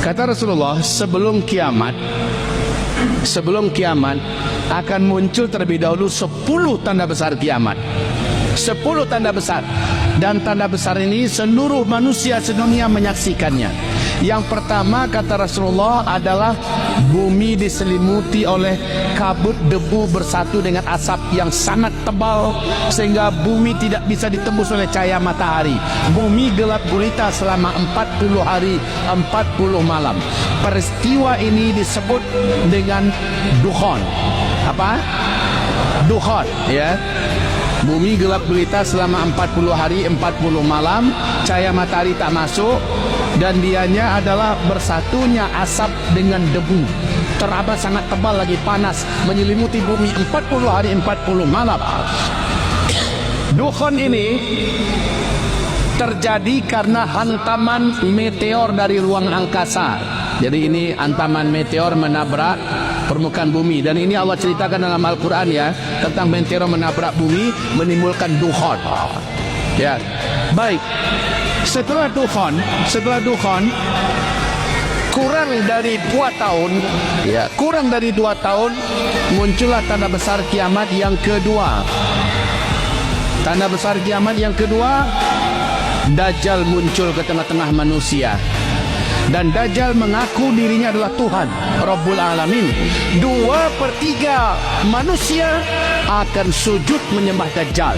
Kata Rasulullah, sebelum kiamat akan muncul terlebih dahulu 10 tanda besar kiamat. 10 tanda besar. Dan tanda besar ini seluruh manusia sedunia menyaksikannya. Yang pertama, kata Rasulullah, adalah bumi diselimuti oleh kabut debu bersatu dengan asap yang sangat tebal sehingga bumi tidak bisa ditembus oleh cahaya matahari. Bumi gelap gulita selama 40 hari 40 malam. Peristiwa ini disebut dengan dukhon. Apa? Dukhon, ya. Bumi gelap gulita selama 40 hari 40 malam, cahaya matahari tak masuk, dan dianya adalah bersatunya asap dengan debu. Teraba sangat tebal lagi, panas, menyelimuti bumi 40 hari 40 malam. Dukhon ini terjadi karena hantaman meteor dari ruang angkasa. Jadi ini hantaman meteor menabrak permukaan bumi, dan ini Allah ceritakan dalam Al-Quran, ya, tentang meteor menabrak bumi menimbulkan dukhon. Ya, baik. Setelah dukhon kurang dari 2 tahun, ya, kurang dari 2 tahun muncullah tanda besar kiamat yang kedua. Tanda besar kiamat yang kedua, Dajjal muncul ke tengah-tengah manusia. Dan Dajjal mengaku dirinya adalah Tuhan Rabbul Alamin. 2/3 manusia akan sujud menyembah Dajjal.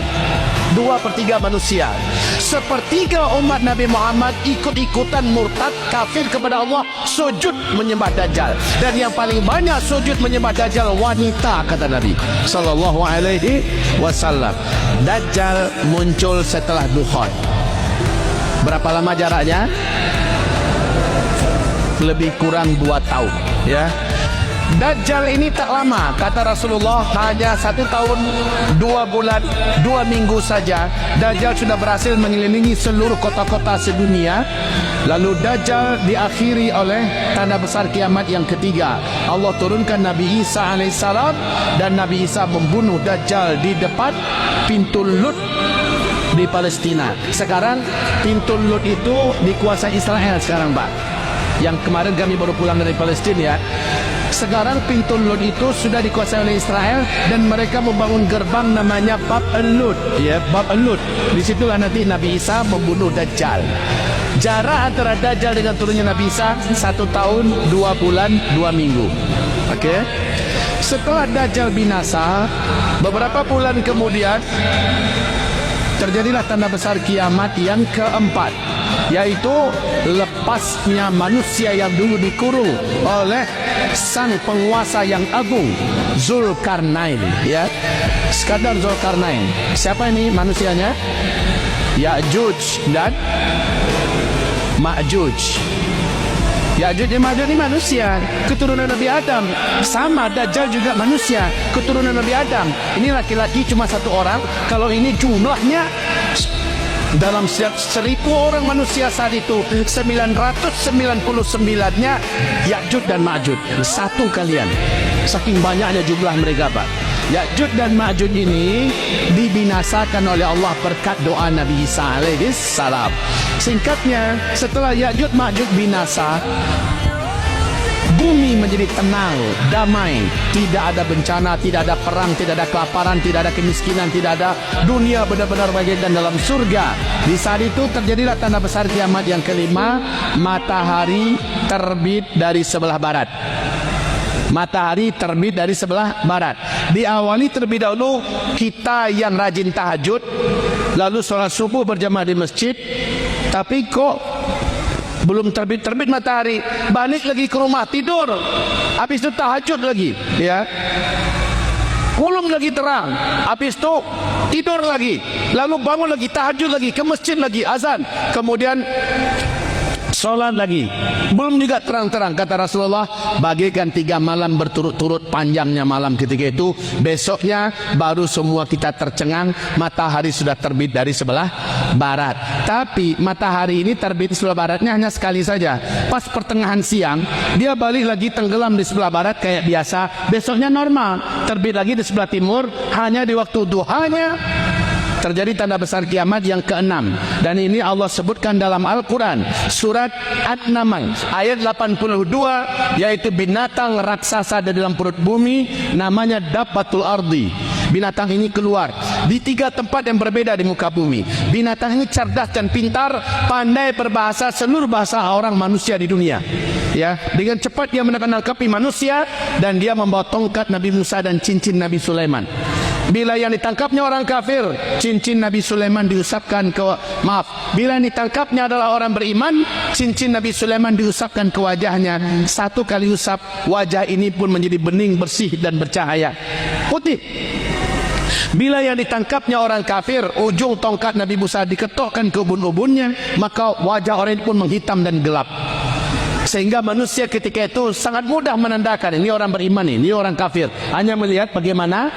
2/3 manusia. 1/3 umat Nabi Muhammad ikut-ikutan murtad kafir kepada Allah, sujud menyembah Dajjal. Dan yang paling banyak sujud menyembah Dajjal wanita, kata Nabi sallallahu alaihi wasallam. Dajjal muncul setelah dukhon. Berapa lama jaraknya? Lebih kurang 2 tahun, ya. Dajjal ini tak lama, kata Rasulullah, hanya 1 tahun 2 bulan 2 minggu saja Dajjal sudah berhasil mengelilingi seluruh kota-kota sedunia. Lalu Dajjal diakhiri oleh tanda besar kiamat yang ketiga. Allah turunkan Nabi Isa alaihissalam, dan Nabi Isa membunuh Dajjal di depan pintu Lut di Palestina. Sekarang pintu Lut itu dikuasai Israel sekarang, Pak. Yang kemarin kami baru pulang dari Palestina, ya. Sekarang pintu Lut itu sudah dikuasai oleh Israel, dan mereka membangun gerbang namanya Bab al-Lut, ya, Bab al-Lut. Disitulah nanti Nabi Isa membunuh Dajjal. Jarak antara Dajjal dengan turunnya Nabi Isa 1 tahun 2 bulan 2 minggu. Oke. Setelah Dajjal binasa, beberapa bulan kemudian terjadilah tanda besar kiamat yang keempat, yaitu lepasnya manusia yang dulu dikurung oleh sang penguasa yang agung, Zulkarnain, ya. Sekadar Zulkarnain. Siapa ini manusianya? Ya'juj dan Ma'juj. Ya'juj dan Ma'juj ini manusia, keturunan Nabi Adam. Sama, Dajjal juga manusia, keturunan Nabi Adam. Ini laki-laki cuma 1 orang. Kalau ini jumlahnya, dalam 1.000 orang manusia saat itu, 999-nya Ya'juj dan Ma'juj. 1 kalian. Saking banyaknya jumlah mereka, Pak. Ya'juj dan Ma'juj ini dibinasakan oleh Allah berkat doa Nabi Isa alaihissalam. Singkatnya, setelah Ya'juj Ma'juj binasa, bumi menjadi tenang, damai, tidak ada bencana, tidak ada perang, tidak ada kelaparan, tidak ada kemiskinan, tidak ada, dunia benar-benar bagaikan dalam surga. Di saat itu terjadilah tanda besar kiamat yang kelima, matahari terbit dari sebelah barat. Matahari terbit dari sebelah barat. Diawali terlebih dahulu kita yang rajin tahajud, lalu sholat subuh berjamaah di masjid, tapi kok belum terbit matahari, balik lagi ke rumah tidur, habis itu tahajud lagi, ya, belum lagi terang, habis itu tidur lagi, lalu bangun lagi, tahajud lagi, ke masjid lagi, azan, kemudian sholat lagi, belum juga terang-terang. Kata Rasulullah, bagikan 3 malam berturut-turut panjangnya malam ketika itu, besoknya baru semua kita tercengang, matahari sudah terbit dari sebelah barat. Tapi matahari ini terbit di sebelah baratnya hanya sekali saja. Pas pertengahan siang, dia balik lagi tenggelam di sebelah barat kayak biasa. Besoknya normal, terbit lagi di sebelah timur, hanya di waktu duhanya terjadi tanda besar kiamat yang keenam, dan ini Allah sebutkan dalam Al-Quran surat An-Naml ayat 82, yaitu binatang raksasa di dalam perut bumi namanya Dabbatul Ardi. Binatang ini keluar di 3 tempat yang berbeda di muka bumi. Binatang ini cerdas dan pintar, pandai berbahasa seluruh bahasa orang manusia di dunia. Ya, dengan cepat dia menangkapi manusia, dan dia membawa tongkat Nabi Musa dan cincin Nabi Sulaiman. Bila yang ditangkapnya orang kafir, cincin Nabi Sulaiman diusapkan ke bila yang ditangkapnya adalah orang beriman, cincin Nabi Sulaiman diusapkan ke wajahnya. 1 kali usap, wajah ini pun menjadi bening, bersih dan bercahaya putih. Bila yang ditangkapnya orang kafir, ujung tongkat Nabi Musa diketukkan ke ubun-ubunnya, maka wajah orang itu pun menghitam dan gelap. Sehingga manusia ketika itu sangat mudah menandakan ini orang beriman, ini orang kafir, hanya melihat bagaimana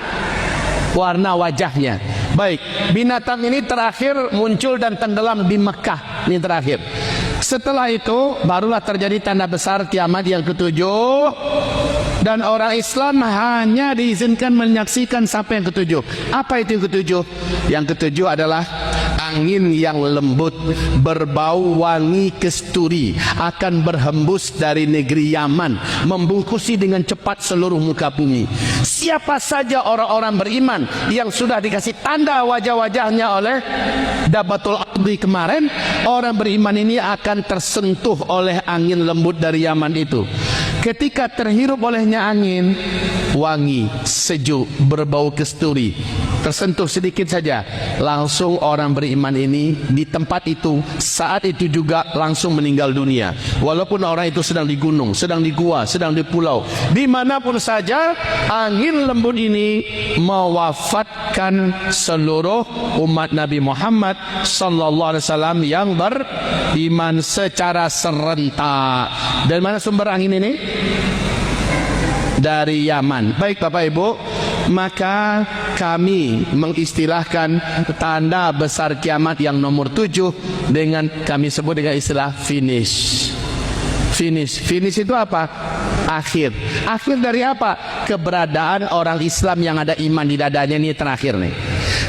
warna wajahnya. Baik, binatang ini terakhir muncul dan tenggelam di Mekah. Ini terakhir. Setelah itu barulah terjadi tanda besar kiamat yang ke-7, dan orang Islam hanya diizinkan menyaksikan sampai yang ke-7. Apa itu yang ke-7? Yang ke-7 adalah angin yang lembut berbau wangi kesturi akan berhembus dari negeri Yaman, membungkusi dengan cepat seluruh muka bumi. Siapa saja orang-orang beriman yang sudah dikasih tanda wajah-wajahnya oleh Dabbatul Ardi kemarin, orang beriman ini akan tersentuh oleh angin lembut dari Yaman itu. Ketika terhirup olehnya angin, wangi, sejuk, berbau kesturi, tersentuh sedikit saja, langsung orang beriman ini di tempat itu, saat itu juga langsung meninggal dunia. Walaupun orang itu sedang di gunung, sedang di gua, sedang di pulau, dimanapun saja, angin lembut ini mewafatkan seluruh umat Nabi Muhammad sallallahu alaihi wasallam yang beriman secara serentak. Dan mana sumber angin ini? Dari Yaman. Baik Bapak Ibu, maka kami mengistilahkan tanda besar kiamat yang nomor 7 dengan kami sebut dengan istilah finish. Finish itu apa? Akhir. Akhir dari apa? Keberadaan orang Islam yang ada iman di dadanya, ini terakhir nih.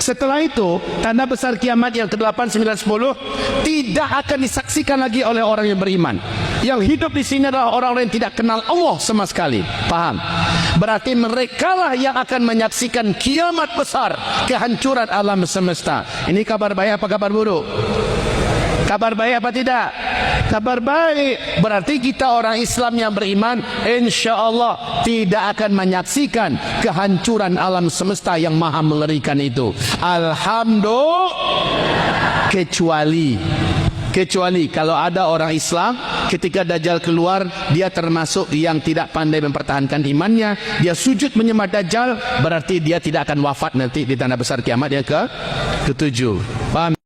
Setelah itu, tanda besar kiamat yang ke-8, 9, 10 tidak akan disaksikan lagi oleh orang yang beriman. Yang hidup di sini adalah orang-orang yang tidak kenal Allah sama sekali. Paham? Berarti merekalah yang akan menyaksikan kiamat besar, kehancuran alam semesta. Ini kabar baik apa kabar buruk? Kabar baik apa tidak? Kabar baik. Berarti kita orang Islam yang beriman, insya Allah tidak akan menyaksikan kehancuran alam semesta yang maha mengerikan itu. Alhamdulillah. Kecuali kalau ada orang Islam ketika Dajjal keluar, dia termasuk yang tidak pandai mempertahankan imannya, dia sujud menyembah Dajjal, berarti dia tidak akan wafat nanti di tanda besar kiamat yang ke-7. Paham?